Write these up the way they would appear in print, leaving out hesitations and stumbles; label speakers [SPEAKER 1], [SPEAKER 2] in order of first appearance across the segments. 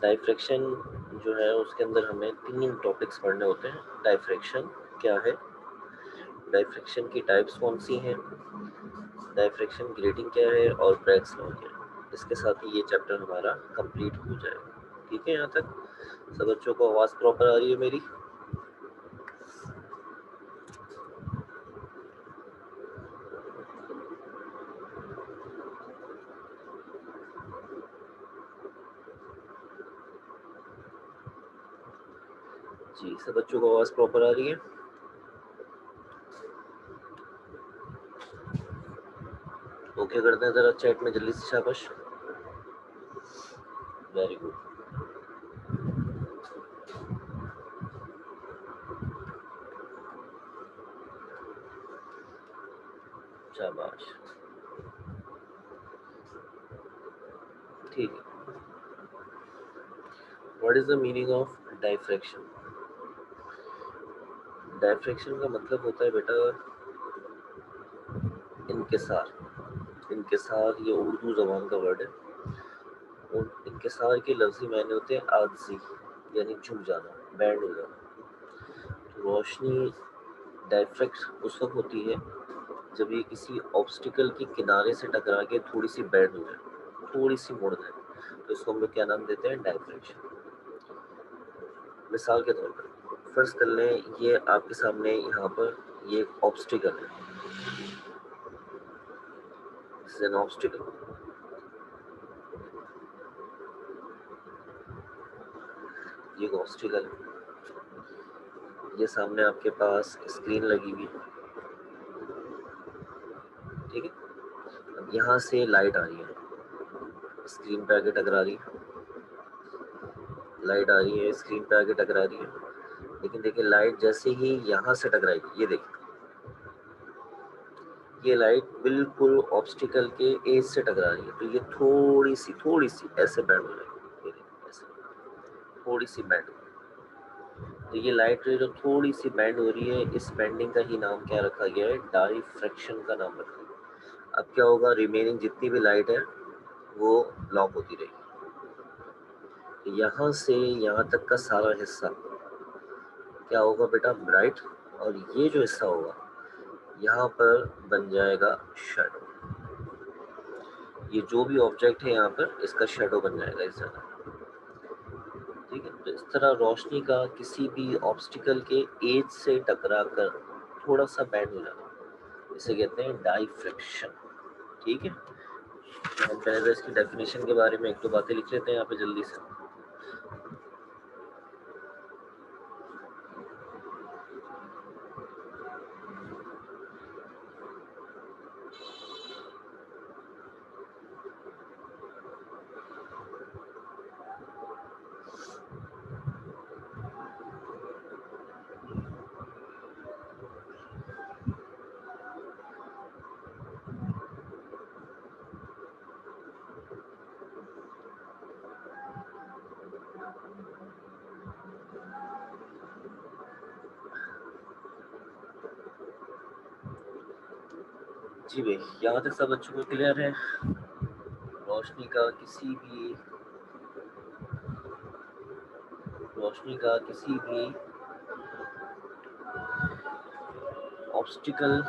[SPEAKER 1] Diffraction जो है उसके अंदर हमें 3 टॉपिक्स पढ़ने होते हैं। डाइफ्रैक्शन क्या है, डाइफ्रैक्शन की टाइप्स कौन सी हैं, डाइफ्रैक्शन ग्रेडिंग क्या है और ब्रैग्स लॉ क्या है। इसके साथ ही ये चैप्टर हमारा कंप्लीट हो जाएगा। ठीक है, यहाँ तक सब बच्चों को आवाज़ प्रॉपर आ रही है मेरी? जी, सब बच्चों को आवाज़ प्रॉपर आ रही है? ओके करते हैं ज़रा चैट में जल्दी से, शाबाश, वेरी गुड। शाबाश, ठीक है। What is the meaning of diffraction? Diffraction का मतलब होता है बेटा इनकिसार। इनकिसार ये उर्दू ज़बान का वर्ड है और इनकिसार के लफ्ज़ी मायने होते हैं आजिज़ी, यानी झुक जाना, बैंड हो जाना। तो रोशनी डाइफ्रैक्ट उस वक्त होती है जब ये किसी ऑब्स्टिकल के किनारे से टकरा के थोड़ी सी बैंड हो जाए, थोड़ी सी मुड़ जाए, तो इसको हम लोग क्या नाम देते हैं? डाइफ्रैक्शन। मिसाल के तौर पर फर्ज कर लें ये आपके सामने यहाँ पर ये एक ऑब्स्टिकल है, दिस इज एन ऑब्स्टिकल। ये एक ऑब्स्टिकल है, ये सामने आपके पास स्क्रीन लगी हुई है, ठीक है। अब यहाँ से लाइट आ रही है, स्क्रीन पे आके टकरा रही है, लाइट आ रही है, स्क्रीन पे आके टकरा रही है। लेकिन देखिए लाइट जैसे ही यहाँ से टकराएगी, ये देखिए ये लाइट बिल्कुल ऑब्स्टिकल के एज से टकरा रही है, तो ये थोड़ी सी ऐसे बैंड हो जाएगी, ये देखिए ऐसे थोड़ी सी बैंड। तो ये लाइट जो थोड़ी सी बैंड हो रही है, इस बैंडिंग का ही नाम क्या रखा गया है? डाइफ्रैक्शन का नाम रखा गया। अब क्या होगा, रिमेनिंग जितनी भी लाइट है वो ब्लॉक होती रहेगी। यहाँ से यहाँ तक का सारा हिस्सा क्या होगा बेटा? ब्राइट। और ये जो हिस्सा होगा यहाँ पर बन जाएगा शेडो। ये जो भी ऑब्जेक्ट है यहाँ पर, इसका शेडो बन जाएगा इस जगह, ठीक है। तो इस तरह रोशनी का किसी भी ऑब्स्टिकल के एज से टकरा कर थोड़ा सा बैंड हो जाना, इसे कहते हैं डाइफ्रैक्शन, ठीक है। हम पहले इसकी डेफिनेशन के बारे में एक दो बातें लिख लेते हैं यहाँ पे जल्दी से। जी भाई, यहाँ तक सब बच्चों को क्लियर है? रोशनी का किसी भी ऑब्स्टिकल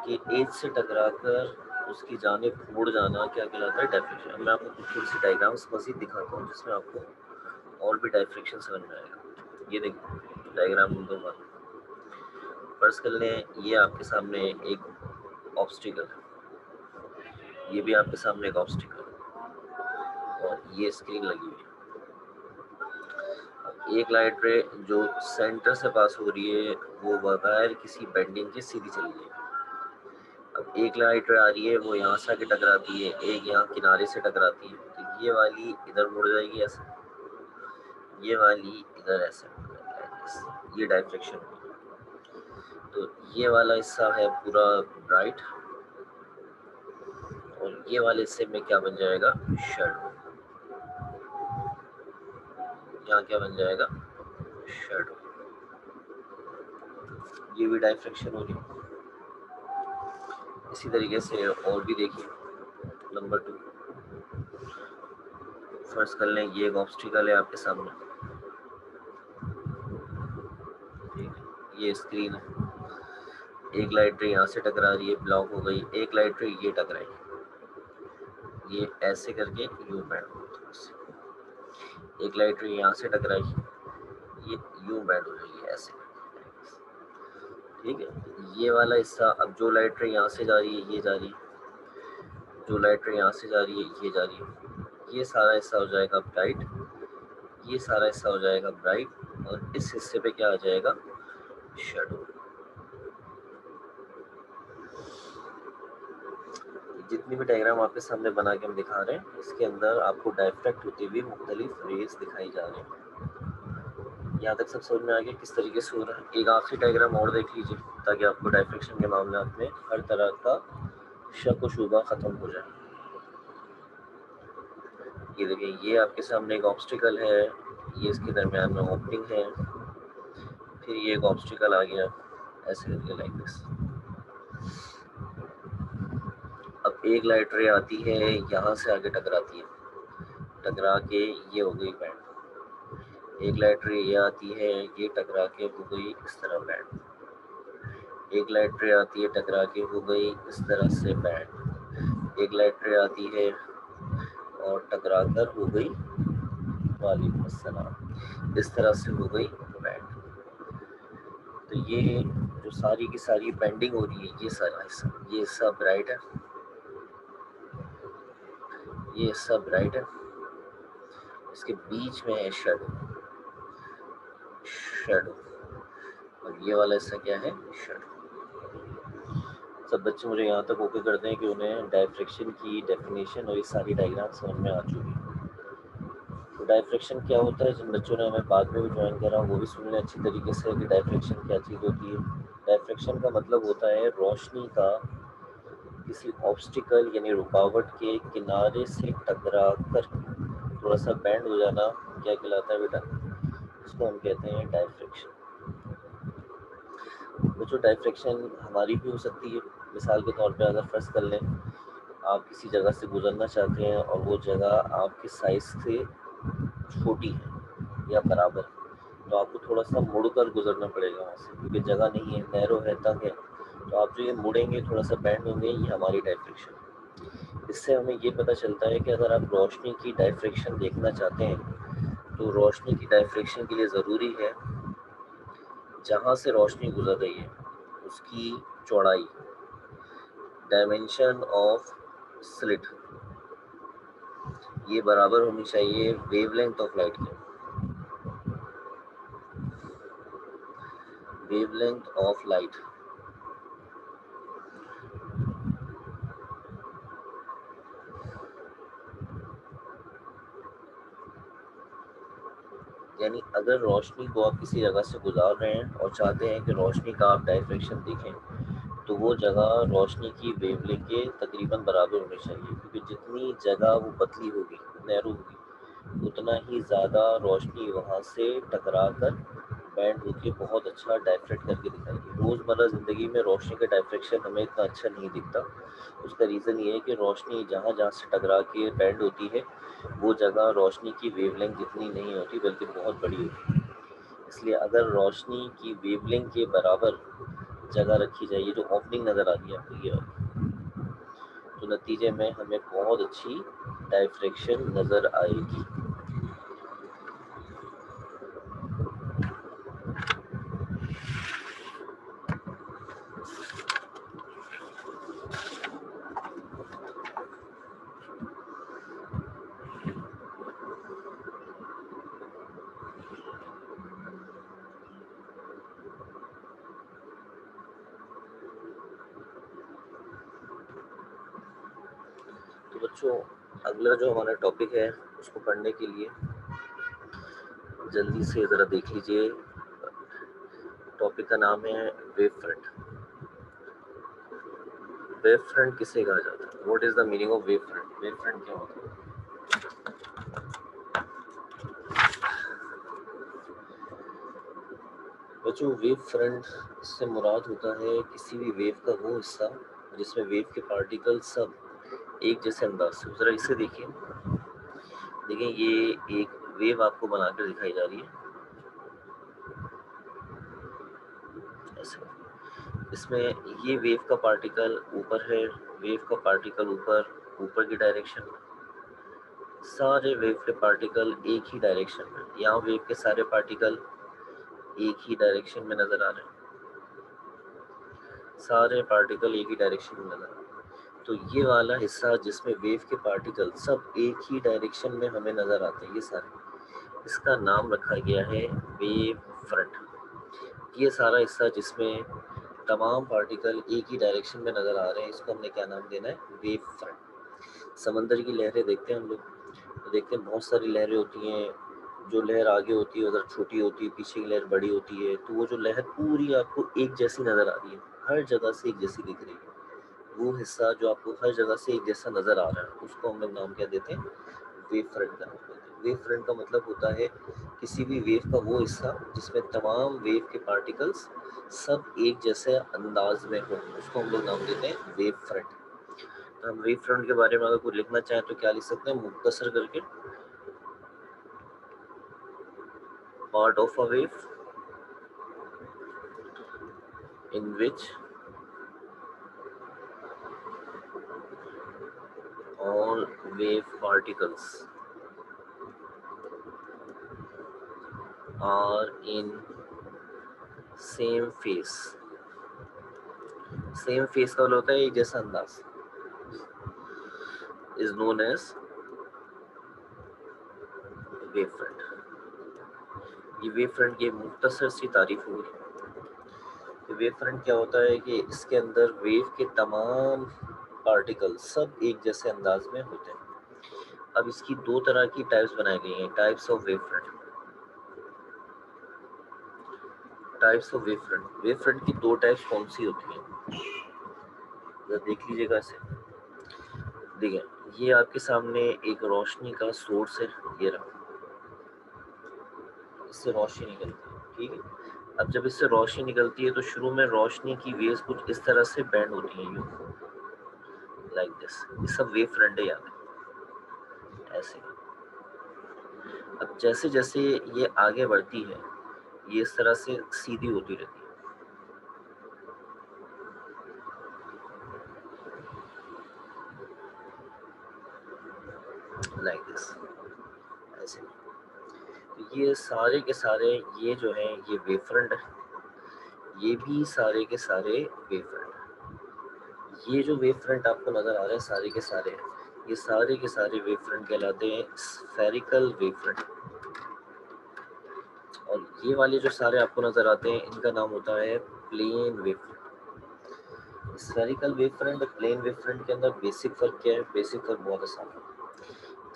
[SPEAKER 1] के एज से टकराकर उसकी जानिब मुड़ जाना क्या कहलाता है? डाइफ्रैक्शन। अब मैं आपको कुछ थोड़ी सी डायग्राम्स मजीद दिखाता हूँ जिसमें आपको और भी डाइफ्रैक्शन समझ में आएगा। ये देखिए डायग्राम नंबर 1। फर्स्ट कर लें ये आपके सामने एक ऑब्स्टिकल है, ये भी आपके सामने एक ऑब्स्टिकल है और ये स्क्रीन लगी हुई है। एक लाइट रे जो सेंटर से पास हो रही है वो बगैर किसी बेंडिंग के सीधी चली जाएगी। अब एक लाइट रे आ रही है वो यहाँ से आके टकराती है, एक यहाँ किनारे से टकराती है, तो ये वाली इधर मुड़ जाएगी ऐसे, ये वाली इधर ऐसे मुड़ जाएगी, ये डाइफ्रैक्शन। तो ये वाला हिस्सा है पूरा ब्राइट और ये वाले हिस्से में क्या बन जाएगा? शेडो। यहाँ क्या बन जाएगा? शेडो। ये भी डाइफ्रैक्शन हो रही है। इसी तरीके से और भी देखिए नंबर 2। फर्ज कर लें ये एक ऑब्स्टिकल है आपके सामने, ठीक है, ये स्क्रीन है, एक लाइट रे यहाँ से टकरा रही है, ब्लॉक हो गई, एक लाइट रे ये टकराई, ये ऐसे करके यू बैंड हो गई, एक लाइट रे यहाँ से टकराई, ये यू बैंड हो जाएगी ऐसे, ठीक है। ये वाला हिस्सा, अब जो लाइट रे यहाँ से जा रही है ये जा रही है, जो लाइट रे यहाँ से जा रही है ये जा रही है, ये सारा हिस्सा हो जाएगा ब्राइट, ये सारा हिस्सा हो जाएगा ब्राइट, और इस हिस्से पे क्या आ जाएगा, शेडो। जितनी भी डायग्राम आपके सामने बना के हम दिखा रहे हैं, इसके अंदर आपको डायफ्रैक्ट होती हुई मुख्तलिफ रेज दिखाई जा रही हैं। यहाँ तक सब समझ में आ गया किस तरीके से हो रहा है। एक आखिरी डायग्राम और देख लीजिए ताकि आपको डायफ्रैक्शन के मामले में हर तरह का शक व शुबा खत्म हो जाए। ये देखिए, ये आपके सामने एक ऑब्स्टिकल है, ये इसके दरमियान में ओपनिंग है, फिर ये एक ऑब्स्टिकल आ गया, ऐसे करके लाइक दिस। अब एक लाइट रे आती है, यहाँ से आगे टकराती है, टकरा के ये हो गई बैंड, एक लाइट रे ये आती है, ये टकरा के हो गई इस तरह बैंड, एक लाइट रे आती है टकरा के हो गई इस तरह से बैंड, एक लाइट रे आती है और टकरा कर हो गई, वालेकुम अस्सलाम, इस तरह से हो गई बैंड। तो ये जो सारी की सारी बेंडिंग हो रही है, ये सारा हिस्सा, ये हिस्सा ब्राइट है, ये हिस्सा ब्राइट है, इसके बीच में है शेडो, शेडो, और ये वाला हिस्सा क्या है, शेडो। सब बच्चे मुझे यहाँ तक ओके करते हैं कि उन्हें डायफ्रैक्शन की डेफिनेशन और ये सारी डायग्राम समझ में आ चुकी है। तो डायफ्रैक्शन क्या होता है, जिन बच्चों ने हमें बाद में भी ज्वाइन करा वो भी सुन लें अच्छी तरीके से कि डायफ्रैक्शन क्या चीज़ होती है। डायफ्रैक्शन का मतलब होता है रोशनी का किसी ऑब्स्टिकल यानी रुकावट के किनारे से टकरा कर थोड़ा सा बैंड हो जाना, क्या कहलाता है बेटा, इसको हम कहते हैं डायफ्रैक्शन। बच्चों डायफ्रैक्शन हमारी भी हो सकती है। मिसाल के तौर पे अगर फर्ज कर लें आप किसी जगह से गुजरना चाहते हैं और वो जगह आपके साइज से छोटी है या बराबर है, तो आपको थोड़ा सा मुड़कर गुजरना पड़ेगा वहाँ से, क्योंकि जगह नहीं है, नैरो है, तंग है। तो आप जो ये मुड़ेंगे, थोड़ा सा बैंड होंगे, ये हमारी डायफ्रैक्शन। इससे हमें ये पता चलता है कि अगर आप रोशनी की डायफ्रैक्शन देखना चाहते हैं तो रोशनी की डायफ्रैक्शन के लिए ज़रूरी है जहाँ से रोशनी गुजर रही है उसकी चौड़ाई, डायमेंशन ऑफ स्लिट, ये बराबर होनी चाहिए वेवलेंथ ऑफ लाइट के, वेवलेंथ ऑफ लाइट। यानी अगर रोशनी को आप किसी जगह से गुजार रहे हैं और चाहते हैं कि रोशनी का आप डायफ्रैक्शन देखें, तो वो जगह रोशनी की वेवलेंथ के तकरीबन बराबर होनी चाहिए, क्योंकि जितनी जगह वो पतली होगी, नैरो होगी, उतना ही ज़्यादा रोशनी वहाँ से टकरा कर बैंड होके बहुत अच्छा डायफ्रैक्ट करके दिखाएगी। रोज़मर्रा ज़िंदगी में रोशनी का डायफ्रैक्शन हमें इतना अच्छा नहीं दिखता। उसका रीज़न ये है कि रोशनी जहाँ जहाँ से टकरा के बैंड होती है वो जगह रोशनी की वेवलेंथ जितनी नहीं होती बल्कि बहुत बड़ी होती है। इसलिए अगर रोशनी की वेवलेंथ के बराबर जगह रखी जाए, ये जो ओपनिंग नज़र आ रही है आपको ये वाली, तो नतीजे में हमें बहुत अच्छी डायफ्रैक्शन नज़र आएगी। तो बच्चों अगला जो हमारा टॉपिक है उसको पढ़ने के लिए जल्दी से ज़रा देख लीजिए। टॉपिक का नाम है वेव फ्रंट। वेव फ्रंट किसे कहा जाता है? What is the meaning of wave front? Wave front क्या होता है? बच्चों वेव फ्रंट से मुराद होता है किसी भी वेव का वो हिस्सा जिसमें वेव के पार्टिकल सब एक जैसे अंदाज से, जरा इसे देखिए, देखिए ये एक वेव आपको बनाकर दिखाई जा रही है ऐसे। इसमें ये वेव का पार्टिकल ऊपर है, वेव का पार्टिकल ऊपर ऊपर की डायरेक्शन में, सारे वेव के पार्टिकल एक ही डायरेक्शन में। यहाँ वेव के सारे पार्टिकल एक ही डायरेक्शन में नजर आ रहे हैं, सारे पार्टिकल एक ही डायरेक्शन में नजर आ रहे हैं। तो ये वाला हिस्सा जिसमें वेव के पार्टिकल सब एक ही डायरेक्शन में हमें नजर आते हैं, ये सारे, इसका नाम रखा गया है वेव फ्रंट। ये सारा हिस्सा जिसमें तमाम पार्टिकल एक ही डायरेक्शन में नजर आ रहे हैं, इसको हमने क्या नाम देना है? Wave front. समंदर की लहरें देखते हैं हम लोग, तो देखते हैं बहुत सारी लहरें होती हैं, जो लहर आगे होती है उधर छोटी होती है, पीछे की लहर बड़ी होती है, तो वो जो लहर पूरी आपको एक जैसी नजर आ रही है, हर जगह से एक जैसी दिख रही है, वो हिस्सा जो आपको हर जगह से एक जैसा नजर आ रहा है, उसको हम लोग नाम क्या देते हैं? वेव फ्रंट का नाम देते हैं। वेव फ्रंट का मतलब होता है किसी भी वेव का वो हिस्सा जिसमें तमाम वेव के पार्टिकल्स सब एक जैसे अंदाज में हो, उसको हम लोग नाम देते हैं वेव फ्रंट। तो हम वेव फ्रंट के बारे में अगर कुछ लिखना चाहें तो क्या लिख सकते हैं? मुख्तसर करके, part of a wave in which all wave particles are in same phase। Same face का होता है एक जैसा अंदाज, is known as wave front। ये वेव फ्रंट की मुख्तसर सी तारीफ होगी। वेव फ्रंट क्या होता है कि इसके अंदर वेव के तमाम पार्टिकल सब एक जैसे अंदाज में होते हैं। अब इसकी दो तरह की टाइप्स बनाई गई हैं, types of wave front. Types of wave front, wave front की दो टाइप्स कौन सी होती हैं? जरा देख लीजिएगा इसे। देखिए ये आपके सामने एक रोशनी का सोर्स है, ये रहा, इससे रोशनी निकलती है, ठीक है। अब जब इससे रोशनी निकलती है तो शुरू में रोशनी की वेव्स कुछ इस तरह से बैंड होती हैं, यूं लाइक दिस, ये सब वेव फ्रंट है, याद है ऐसे। अब जैसे जैसे ये आगे बढ़ती है, ये इस तरह से सीधी होती रहती है, लाइक दिस, ऐसे। तो ये सारे के सारे ये जो है ये वेव फ्रंट है, ये भी सारे के सारे वेव फ्रंट है। ये जो वेव फ्रंट आपको नजर आ रहे हैं सारे के सारे, ये सारे के सारे वेव फ्रंट कहलाते हैं स्फेरिकल वेव फ्रंट। और ये वाले जो सारे आपको नजर आते हैं इनका नाम होता है plane wave front. Spherical wave front और प्लेन वेव फ्रंट के अंदर बेसिक फर्क क्या है? बेसिक फर्क बहुत आसान है।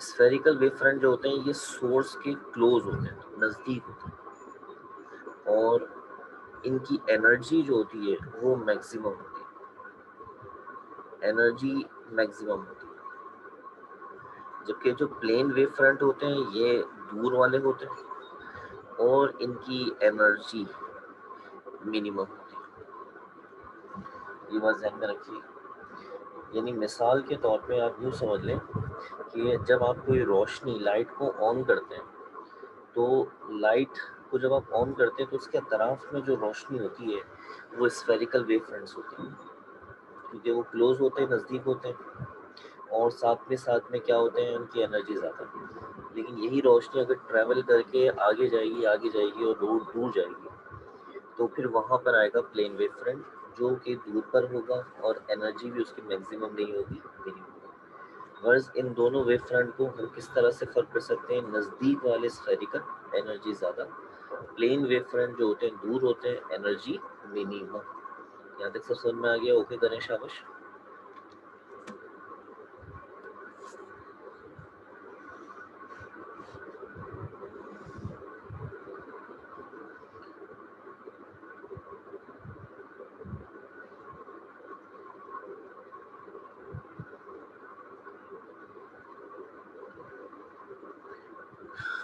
[SPEAKER 1] स्फेरिकल वेव फ्रंट जो होते हैं ये सोर्स के क्लोज होते हैं, नजदीक होते हैं, और इनकी एनर्जी जो होती है वो मैक्सिमम होती है, एनर्जी मैक्सिमम होती है। जबकि जो प्लेन वेव फ्रंट होते हैं ये दूर वाले होते हैं और इनकी एनर्जी मिनिमम होती है। ये बात ध्यान में रखिए। यानी मिसाल के तौर पे आप यूँ समझ लें कि जब आप कोई रोशनी लाइट को ऑन करते हैं, तो लाइट को जब आप ऑन करते हैं तो उसके अतराफ में जो रोशनी होती है वो स्फेरिकल वेव फ्रंट्स होती हैं, क्योंकि वो क्लोज होते हैं, नज़दीक होते हैं, और साथ में क्या होते हैं, उनकी एनर्जी ज़्यादा है। लेकिन यही रोशनी अगर ट्रैवल करके आगे जाएगी और दूर दूर जाएगी, तो फिर वहाँ पर आएगा प्लेन वेव फ्रंट, जो कि दूर पर होगा और एनर्जी भी उसकी मैक्सिमम नहीं होगी, मिनिमम। वर्ज इन दोनों वेव फ्रंट को हम किस तरह से फर्क कर सकते हैं? नज़दीक वाले स्फेरिकल एनर्जी ज़्यादा, प्लेन वेव फ्रंट जो होते हैं दूर होते हैं, एनर्जी मिनिमम। यहाँ तक सब समझ में आ गया? ओके करें, शाबाश।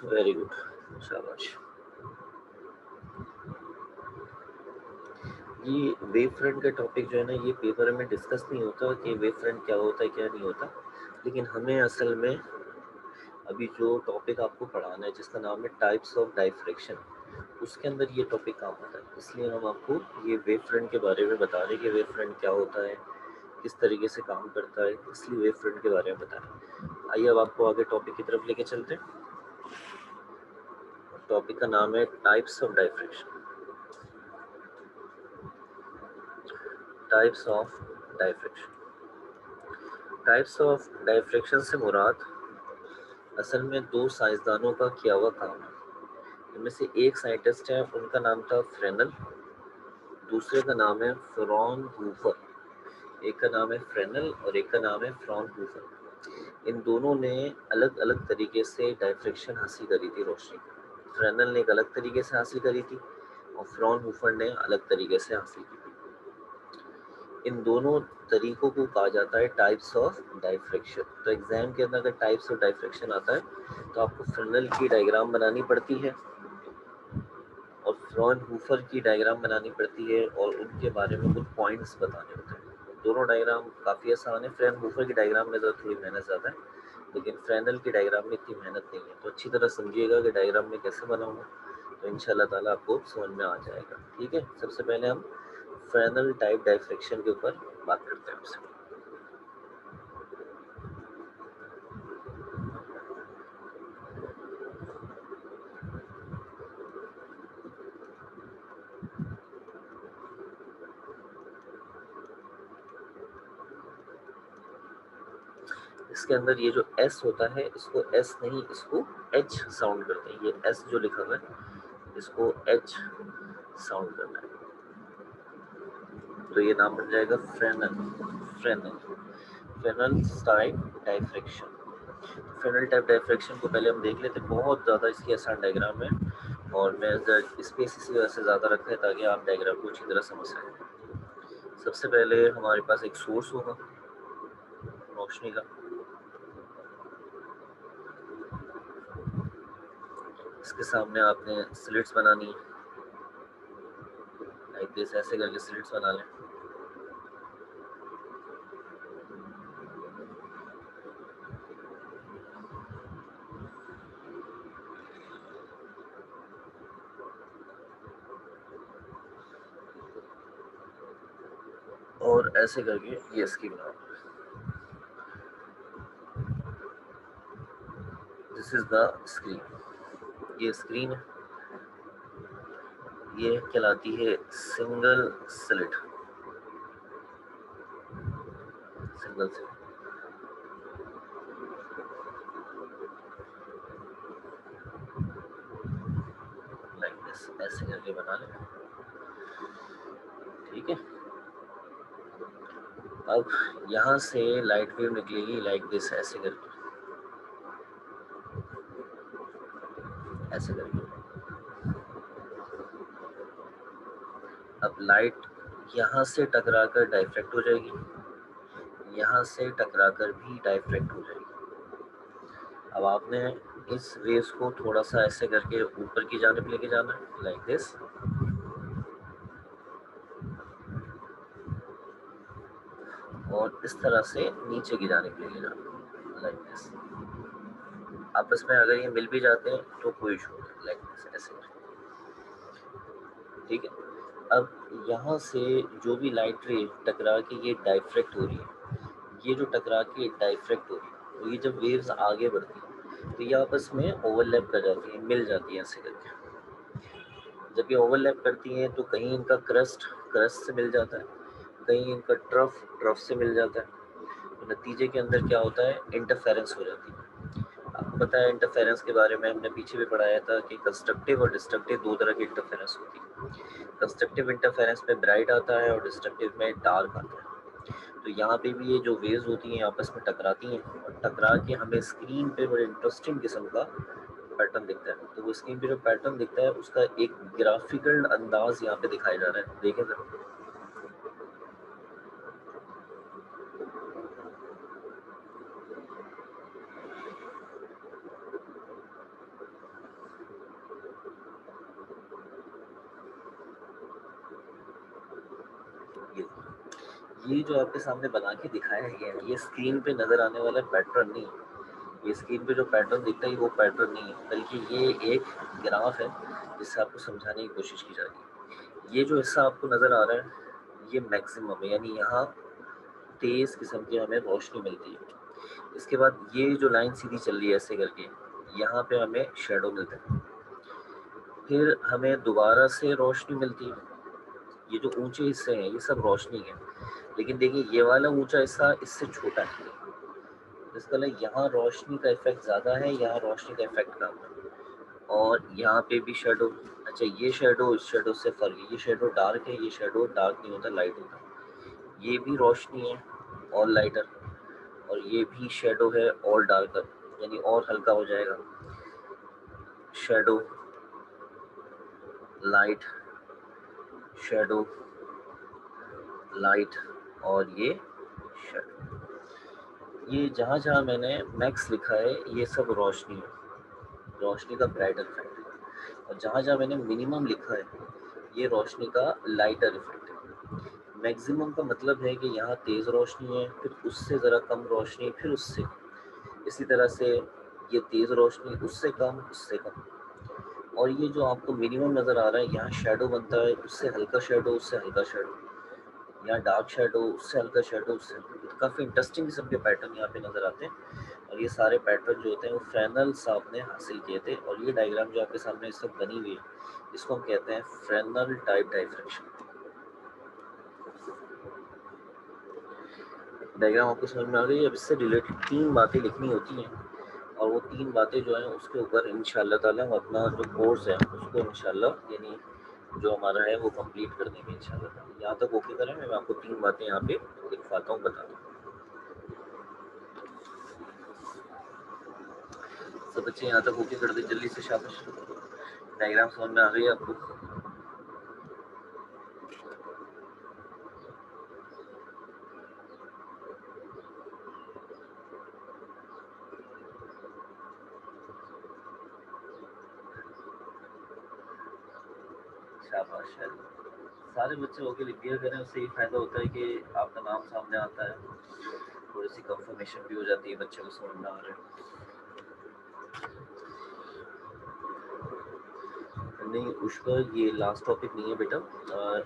[SPEAKER 1] वेरी गुड, शाबाश। ये वेव फ्रंट का टॉपिक जो है ना, ये पेपर में डिस्कस नहीं होता कि वेव फ्रंट क्या होता है क्या नहीं होता, लेकिन हमें असल में अभी जो टॉपिक आपको पढ़ाना है जिसका नाम है टाइप्स ऑफ डाइफ्रैक्शन, उसके अंदर ये टॉपिक काम आता है। इसलिए हम आपको ये वेव फ्रंट के बारे में बता रहे हैं कि वेव फ्रंट क्या होता है, किस तरीके से काम करता है, इसलिए वेव फ्रंट के बारे में बता रहे हैं। आइए अब आपको आगे टॉपिक की तरफ लेके चलते हैं। टॉपिक का नाम है types of diffraction. Types of diffraction. Types of diffraction से मुराद असल में दो साइंसदानों का किया हुआ काम है। इनमें से एक साइंटिस्ट है, उनका नाम था फ्रेनल, दूसरे का नाम है फ्रॉनहूफर। एक का नाम है फ्रेनल और एक का नाम है फ्रॉनहूफर। इन दोनों ने अलग अलग तरीके से डाइफ्रैक्शन हासिल करी थी रोशनी की। फ्रेनल ने एक अलग तरीके से हासिल करी थी और फ्रॉनहूफर ने अलग तरीके से हासिल की थी। इन दोनों तरीकों को कहा जाता है टाइप्स ऑफ डाइफ्रैक्शन। तो एग्जाम के अंदर अगर टाइप्स ऑफ डाइफ्रैक्शन आता है तो आपको फ्रेनल की डायग्राम बनानी पड़ती है और फ्रॉनहूफर की डायग्राम बनानी पड़ती है और उनके बारे में कुछ पॉइंट्स बताने होते हैं। दोनों डायग्राम काफ़ी आसान है। फ्रॉनहूफर की डायग्राम में थोड़ी मेहनत ज़्यादा है, लेकिन फ्रेनल की डायग्राम में इतनी मेहनत नहीं है। तो अच्छी तरह समझिएगा कि डायग्राम में कैसे बनाऊंगा, तो इंशाल्लाह ताला आपको समझ में आ जाएगा। ठीक है, सबसे पहले हम फ्रेनल टाइप डाइफ्रैक्शन के ऊपर बात करते हैं आपसे। इसके अंदर ये जो एस होता है, इसको एस नहीं, इसको एच साउंड करते हैं। ये एस जो लिखा हुआ है इसको एच साउंड करना है, तो ये नाम बन जाएगा Fresnel. Fresnel Fresnel type diffraction. Fresnel type diffraction को पहले हम देख लेते हैं। बहुत ज़्यादा इसकी आसान डायग्राम है और मैं स्पेस इसी वजह से ज़्यादा रखा है ताकि आप डायग्राम को अच्छी तरह समझ सकें। सबसे पहले हमारे पास एक सोर्स होगा रोशनी का। इसके सामने आपने स्लिट्स बनानी है, लाइक दिस, ऐसे करके स्लिट्स बना लें। और ऐसे करके ये इसकी बनाओ। This is the screen. ये स्क्रीन है, ये कहलाती है single slit. Single slit like this, ऐसे करके बना लें। ठीक है, अब यहाँ से लाइट वेव निकलेगी लाइक दिस, ऐसे करके, ऐसे करके। अब लाइट यहाँ से टकराकर डाइफ्रैक्ट हो जाएगी, यहाँ से टकराकर भी डाइफ्रैक्ट हो जाएगी। अब आपने इस वेव्स को थोड़ा सा ऐसे करके ऊपर की जानिब लेके जाना है लाइक दिस, और इस तरह से नीचे की जानिब लेके जाना लाइक दिस। आपस में अगर ये मिल भी जाते हैं तो कोई इशू नहीं, लाइक दिस, ऐसे। ठीक है, अब यहाँ से जो भी लाइट रे टकरा के ये डाइफ्रैक्ट हो रही है, ये जो टकरा के डाइफ्रैक्ट हो रही है, तो ये जब वेव्स आगे बढ़ती है तो ये आपस में ओवरलैप कर जाती है, मिल जाती है ऐसे करके। जब ये ओवरलैप करती हैं तो कहीं इनका क्रस्ट क्रस्ट से मिल जाता है, कहीं इनका ट्रफ ट्रफ से मिल जाता है। तो नतीजे के अंदर क्या होता है, इंटरफेरेंस हो जाती है। आपको पता है इंटरफेरेंस के बारे में हमने पीछे भी पढ़ाया था कि कंस्ट्रक्टिव और डिस्ट्रक्टिव दो तरह की इंटरफेरेंस होती है। कंस्ट्रक्टिव इंटरफेरेंस में ब्राइट आता है और डिस्ट्रक्टिव में डार्क आता है। तो यहाँ पे भी ये जो वेव्स होती हैं आपस में टकराती हैं और टकरा के हमें स्क्रीन पे बड़े इंटरेस्टिंग किस्म का पैटर्न दिखता है। तो वो स्क्रीन पे जो पैटर्न दिखता है उसका एक ग्राफिकल अंदाज यहाँ पे दिखाया जा रहा है, देखें जरा। ये जो आपके सामने बना के दिखाया गया है, ये स्क्रीन पे नजर आने वाला पैटर्न नहीं है, ये स्क्रीन पे जो पैटर्न दिखता है वो पैटर्न नहीं है, बल्कि ये एक ग्राफ है जिससे आपको समझाने की कोशिश की जा रही है। ये जो हिस्सा आपको नज़र आ रहा है ये मैक्सिमम है, यानी यहाँ तेज किस्म की हमें रोशनी मिलती है। इसके बाद ये जो लाइन सीधी चल रही है ऐसे करके, यहाँ पे हमें शेडो मिलता है। फिर हमें दोबारा से रोशनी मिलती है। ये जो ऊंचे हिस्से हैं ये सब रोशनी है, लेकिन देखिए ये वाला ऊंचा हिस्सा इससे छोटा है, इसका मतलब यहाँ रोशनी का इफेक्ट ज़्यादा है, यहाँ रोशनी का इफेक्ट कम है। और यहाँ पे भी शेडो, अच्छा ये शेडो इस शेडो से फर्क है, ये शेडो डार्क है, ये शेडो डार्क नहीं होता, लाइट होता। ये भी रोशनी है और लाइटर, और ये भी शेडो है और डार्कर, यानी और हल्का हो जाएगा। शेडो, लाइट, शेडो, लाइट, और ये शेडो। ये जहाँ जहाँ मैंने मैक्स लिखा है ये सब रोशनी है, रोशनी का ब्राइटर इफेक्ट है। और जहाँ जहाँ मैंने मिनिमम लिखा है ये रोशनी का लाइटर इफेक्ट है। मैक्सिमम का मतलब है कि यहाँ तेज़ रोशनी है, फिर उससे ज़रा कम रोशनी, फिर उससे, इसी तरह से ये तेज़ रोशनी, उससे कम, उससे कम। और ये जो आपको मिनिमम नज़र आ रहा है यहाँ शेडो बनता है, उससे हल्का शेडो, उससे हल्का शेडो, यहाँ डार्क शेडो, उससे हल्का शेडो, उससे काफ़ी इंटरेस्टिंग किस्म के पैटर्न यहाँ पे नज़र आते हैं। और ये सारे पैटर्न जो होते हैं वो फ्रेनल साहब ने हासिल किए थे। और ये डायग्राम जो आपके सामने इस वक्त बनी हुई है इसको हम कहते हैं फ्रेनल टाइप डाइफ्रैक्शन। डायग्राम आपको समझ में आ गई। अब इससे रिलेटेड 3 बातें लिखनी होती हैं, और वो 3 बातें जो हैं उसके ऊपर इंशाअल्लाह ताला हम अपना जो कोर्स है उसको इंशाअल्लाह यानी जो हमारा है वो कंप्लीट कर देंगे इंशाअल्लाह ताला। यहाँ तक ओके करें, मैं आपको 3 बातें यहाँ पे लिखवाता हूँ, बताता हूँ। सब बच्चे यहाँ तक ओके कर दे जल्दी से, शाबाश। डायग्राम समझ में आ गई आपको? शाबाश, सारे बच्चे ओके लिख दिया करें, उससे ये फायदा होता है कि आपका नाम सामने आता है, थोड़ी सी कंफर्मेशन भी हो जाती है बच्चे को समझ में आ रहा है। नहीं उसका ये लास्ट टॉपिक नहीं है बेटा, और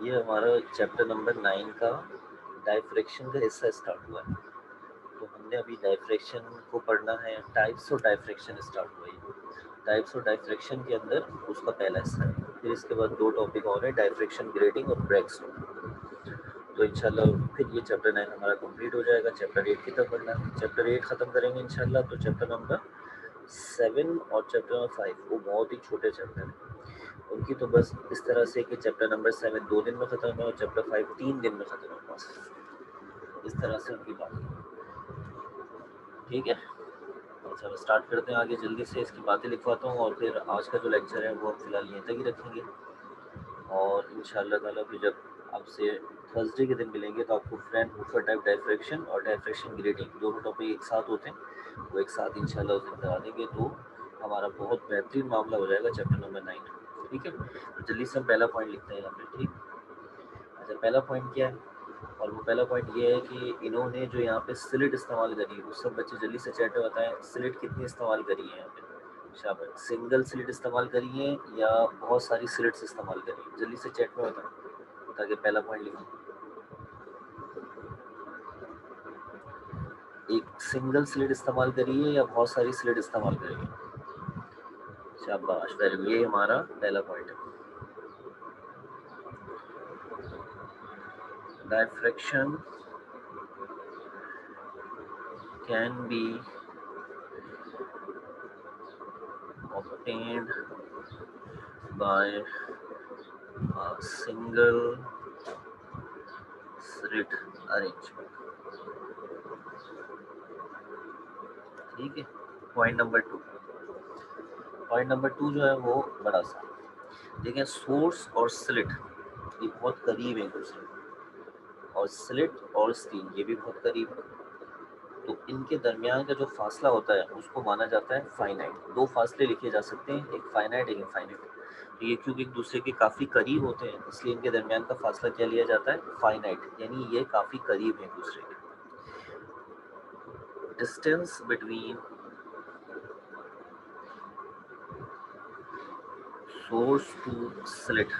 [SPEAKER 1] ये हमारा चैप्टर नंबर 9 का डाइफ्रैक्शन का हिस्सा स्टार्ट हुआ है। तो हमने अभी डाइफ्रैक्शन को पढ़ना है, टाइप्स ऑफ डाइफ्रैक्शन स्टार्ट हुआ है। टाइप्स ऑफ डाइफ्रैक्शन के अंदर उसका पहला हिस्सा है, फिर इसके बाद 2 टॉपिक और है, डाइफ्रैक्शन ग्रेडिंग और ब्रेकस्टोन। तो इंशाल्लाह फिर ये चैप्टर 9 हमारा कंप्लीट हो जाएगा। चैप्टर 8 की तरफ बढ़ना है, चैप्टर 8 ख़त्म करेंगे इंशाल्लाह। तो चैप्टर नंबर 7 और चैप्टर नंबर 5 वो बहुत ही छोटे चैप्टर हैं, उनकी तो बस इस तरह से कि चैप्टर नंबर 7 2 दिन में ख़त्म है और चैप्टर 5 3 दिन में ख़त्म है, बस इस तरह से उनकी बात है। ठीक है, अच्छा स्टार्ट करते हैं आगे जल्दी से, इसकी बातें लिखवाता हूँ और फिर आज का जो लेक्चर है वो हम फिलहाल यहीं तक ही रखेंगे। और इंशाल्लाह ताला फिर जब आपसे थर्सडे के दिन मिलेंगे तो आपको फ्रेंड हुफर टाइप डाइफ्रैक्शन और डाइफ्रैक्शन ग्रेडिंग दोनों टॉपिक एक साथ होते हैं, वो एक साथ इंशाल्लाह उस दिन करा देंगे। तो हमारा बहुत बेहतरीन मामला हो जाएगा चैप्टर नंबर 9। ठीक है, तो जल्दी से हम पहला पॉइंट लिखते हैं यहाँ पे। ठीक, अच्छा पहला पॉइंट क्या है? और वो पहला पॉइंट ये है कि इन्होंने जो यहाँ पे स्लिट इस्तेमाल करी है, वो सब बच्चे जल्दी से चैट में बताएं स्लिट कितनी इस्तेमाल करी है यहाँ पे। शाबाश, सिंगल स्लिट इस्तेमाल करी है या बहुत सारी स्लिट्स इस्तेमाल करी है, जल्दी से चैट में बताएं ताकि पहला पॉइंट लिखें। एक सिंगल स्लिट इस्तेमाल करी है या बहुत सारी स्लिट इस्तेमाल करी है? शाबाश, वेरी गुड, ये हमारा पहला पॉइंट है। Diffraction can be obtained by a single slit arrangement। ठीक है, पॉइंट नंबर 2। पॉइंट नंबर 2 जो है वो बड़ा सा, देखें सोर्स और स्लिट ये बहुत करीब है एक दूसरे, और स्लिट और स्क्रीन ये भी बहुत करीब है। तो इनके दरमियान का जो फासला होता है उसको माना जाता है फाइनाइट। 2 फासले लिखे जा सकते हैं, एक फाइनाइट एक इनफाइनाइट। तो ये क्योंकि एक दूसरे के काफ़ी करीब होते हैं इसलिए इनके दरमियान का फासला क्या लिया जाता है? फाइनाइट, यानी ये काफ़ी करीब है एक दूसरे के। distance between source to slit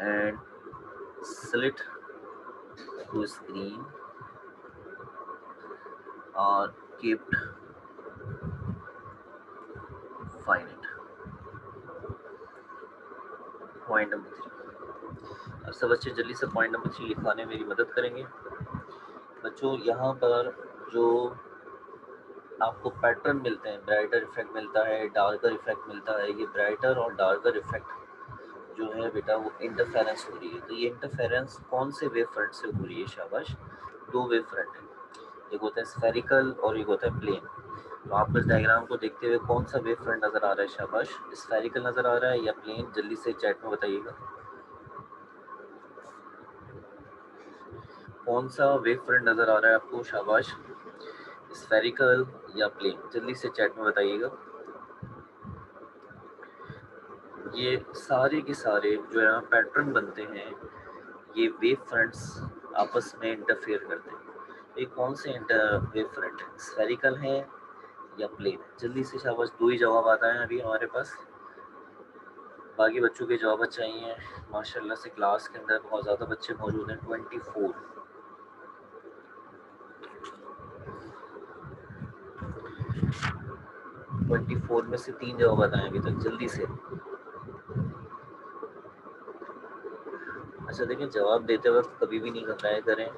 [SPEAKER 1] and slit to screen are kept finite. Point number 3। अब सब बच्चे जल्दी से पॉइंट नंबर 3 लिखवाने में मेरी मदद करेंगे। बच्चों यहाँ पर जो आपको पैटर्न मिलते हैं, ब्राइटर इफेक्ट मिलता है, डार्कर इफेक्ट मिलता है। ये ब्राइटर और डार्कर इफेक्ट जो है बेटा वो इंटरफेरेंस हो रही है। तो ये इंटरफेरेंस कौन से वेव फ्रंट से हो रही है? शाबाश, दो वेव फ्रंट है, एक होता है स्फेरिकल और एक होता है प्लेन। तो आप इस डायग्राम को देखते हुए कौन सा वेव फ्रंट नजर आ रहा है? शाबाश, स्फेरिकल नजर आ रहा है या प्लेन? जल्दी से चैट में बताइएगा कौन सा वेव फ्रंट नजर आ रहा है आपको? शाबाश, स्फेरिकल या प्लेन? जल्दी से चैट में बताइएगा। ये सारे के सारे जो यहाँ पैटर्न बनते हैं, ये वेव फ्रंट्स आपस में इंटरफेयर करते हैं। ये कौन से वेव फ्रंट है? स्फेरिकल है या प्लेन? जल्दी से शाबाश, दो ही जवाब आता है अभी हमारे पास, बाकी बच्चों के जवाब चाहिए। माशाल्लाह से क्लास के अंदर बहुत ज़्यादा बच्चे मौजूद हैं, 24 में से 3 जवाब बताएं अभी तक, जल्दी से। अच्छा देखिए, जवाब देते वक्त कभी भी नहीं घबराया करें,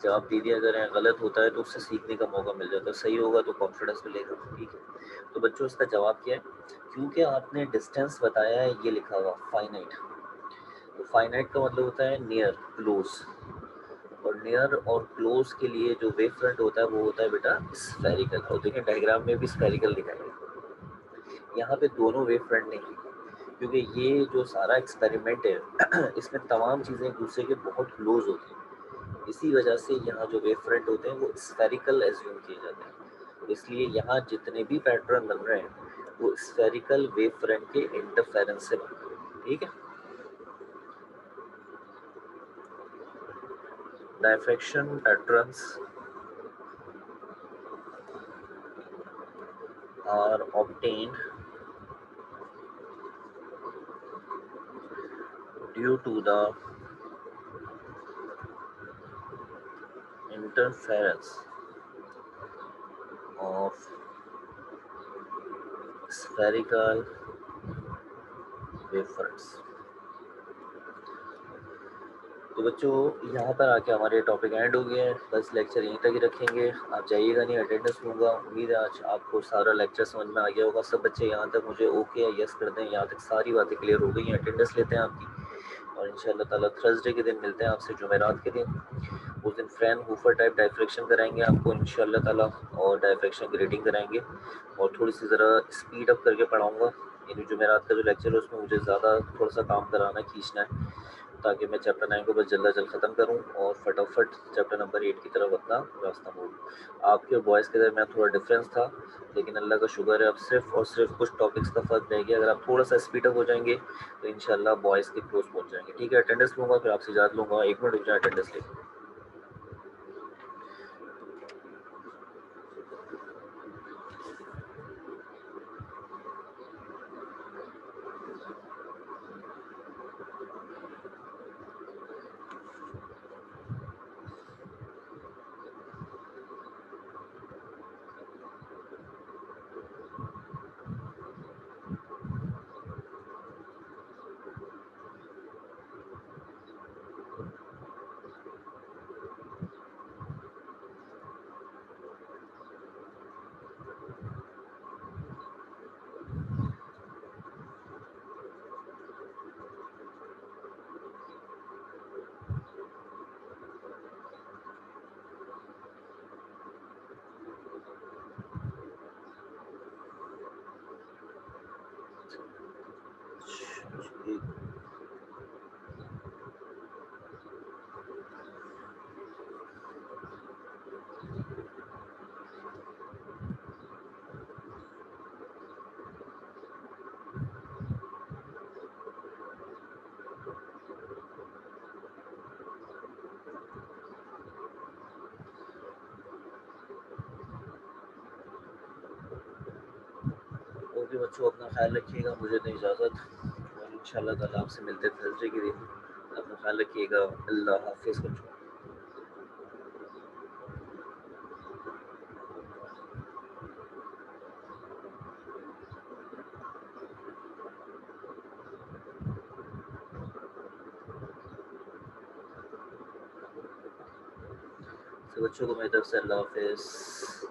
[SPEAKER 1] जवाब दे दिया करें। गलत होता है तो उससे सीखने का मौका मिल जाता है, सही होगा तो कॉन्फिडेंस मिलेगा। ठीक है, तो बच्चों इसका जवाब क्या है? क्योंकि आपने डिस्टेंस बताया है, ये लिखा हुआ फाइनाइट। तो फाइनाइट का मतलब होता है नियर, क्लोज, और नियर और क्लोज के लिए जो वेव फ्रंट होता है वो होता है बेटा स्फेरिकल। और देखिए डायग्राम में भी स्फेरिकल दिखाया है, यहाँ पे दोनों वेव फ्रंट नहीं है, क्योंकि ये जो सारा एक्सपेरिमेंट है इसमें तमाम चीज़ें एक दूसरे के बहुत क्लोज होती हैं। इसी वजह से यहाँ जो वेव फ्रंट होते हैं वो स्फेरिकल एज्यूम किए जाते हैं। इसलिए यहाँ जितने भी पैटर्न बन रहे हैं वो स्फेरिकल वेव फ्रंट के इंटरफेरेंस से बन रहे हैं। ठीक है, diffraction patterns are obtained due to the interference of spherical wafers। तो बच्चों यहाँ पर आके हमारे टॉपिक एंड हो गए हैं, बस लेक्चर यहीं तक ही रखेंगे। आप जाइएगा नहीं, अटेंडेंस लूँगा। उम्मीद है आज आपको सारा लेक्चर समझ में आ गया होगा। सब बच्चे यहाँ तक मुझे ओके या यस कर दें, यहाँ तक सारी बातें क्लियर हो गई हैं। अटेंडेंस लेते हैं आपकी, और इंशाल्लाह ताला थर्सडे के दिन मिलते हैं आपसे, जुमेरात के दिन। उस दिन फ्रैन हूफर टाइप डायफ्रैक्शन कराएंगे आपको इंशाल्लाह ताला, और डायफ्रैक्शन की रेटिंग कराएंगे, और थोड़ी सी ज़रा स्पीड अप करके पढ़ाऊँगा। यानी जुमेरात का जो लेक्चर है उसमें मुझे ज़्यादा थोड़ा सा काम कराना, खींचना है, ताकि मैं चैप्टर 9 को बस जल्द अज जल्द ख़त्म करूं और फटाफट चैप्टर नंबर 8 की तरफ अपना रास्ता मोड़ूं। आपके और बॉयज़ के दरमियान थोड़ा डिफरेंस था, लेकिन अल्लाह का शुक्र है अब सिर्फ और सिर्फ कुछ टॉपिक्स का फ़र्क रह गया। अगर आप थोड़ा सा स्पीड अप हो जाएंगे तो इंशाल्लाह बॉयज़ के क्लोज पहुंच जाएंगे। ठीक है, अटेंडेंस लूँगा, फिर आपसे इजाज़त लूँगा। 1 मिनट रुक जाए, अटेंडेंस ले। भी बच्चों अपना ख्याल रखिएगा, मुझे दें इजाज़त और इंशाल्लाह ताला आपसे मिलते हैं थर्सडे के दिन। अपना ख्याल रखिएगा। अल्लाह हाफ़िज़ बच्चों। तो बच्चों को मेरी तरफ से अल्लाह हाफ़िज़।